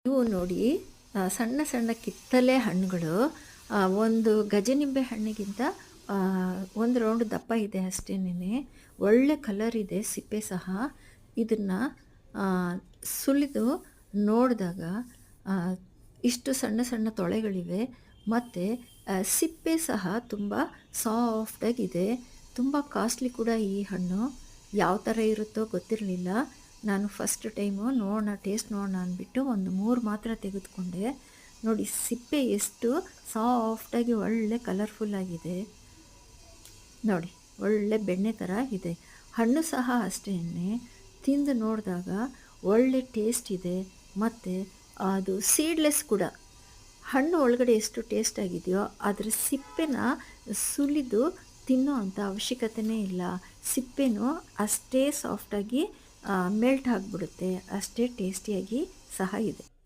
ಇವು ನೋಡಿ ಸಣ್ಣ ಸಣ್ಣ ಕಿತ್ತಲೆ ಹಣ್ಣುಗಳು. ಒಂದು ಗಜನಿಂಬೆ ಹಣ್ಣಿಗಿಂತ ಒಂದು ರೌಂಡ್ ದಪ್ಪ ಇದೆ ಅಷ್ಟೇನೆ. ಒಳ್ಳೆ ಕಲರ್ ಇದೆ, ಸಿಪ್ಪೆ ಸಹ. ಇದನ್ನು ಸುಲಿದು ನೋಡಿದಾಗ ಇಷ್ಟು ಸಣ್ಣ ಸಣ್ಣ ತೊಳೆಗಳಿವೆ ಮತ್ತು ಸಿಪ್ಪೆ ಸಹ ತುಂಬ ಸಾಫ್ಟಾಗಿದೆ. ತುಂಬ ಕಾಸ್ಟ್ಲಿ ಕೂಡ ಈ ಹಣ್ಣು. ಯಾವ ಥರ ಇರುತ್ತೋ ಗೊತ್ತಿರಲಿಲ್ಲ. ನಾನು ಫಸ್ಟ್ ಟೈಮು ನೋಡೋಣ, ಟೇಸ್ಟ್ ನೋಡೋಣ ಅಂದ್ಬಿಟ್ಟು ಒಂದು 3 ಮಾತ್ರ ತೆಗೆದುಕೊಂಡೆ. ನೋಡಿ ಸಿಪ್ಪೆ ಎಷ್ಟು ಸಾಫ್ಟಾಗಿ ಒಳ್ಳೆ ಕಲರ್ಫುಲ್ಲಾಗಿದೆ. ನೋಡಿ ಒಳ್ಳೆ ಬೆಣ್ಣೆ ಥರ ಇದೆ. ಹಣ್ಣು ಸಹ ಅಷ್ಟೇ, ತಿಂದು ನೋಡಿದಾಗ ಒಳ್ಳೆ ಟೇಸ್ಟ್ ಇದೆ ಮತ್ತು ಅದು ಸೀಡ್ಲೆಸ್ ಕೂಡ. ಹಣ್ಣು ಒಳಗಡೆ ಎಷ್ಟು ಟೇಸ್ಟಾಗಿದೆಯೋ ಅದರ ಸಿಪ್ಪೆನ ಸುಲಿದು ತಿನ್ನೋ ಅಂಥ ಅವಶ್ಯಕತೆಯೇ ಇಲ್ಲ. ಸಿಪ್ಪೆನೂ ಅಷ್ಟೇ ಸಾಫ್ಟಾಗಿ ಮೆಲ್ಟ್ ಆಗಿಬಿಡುತ್ತೆ. ಅಷ್ಟೇ ಟೇಸ್ಟಿಯಾಗಿ ಸಹ ಇದೆ.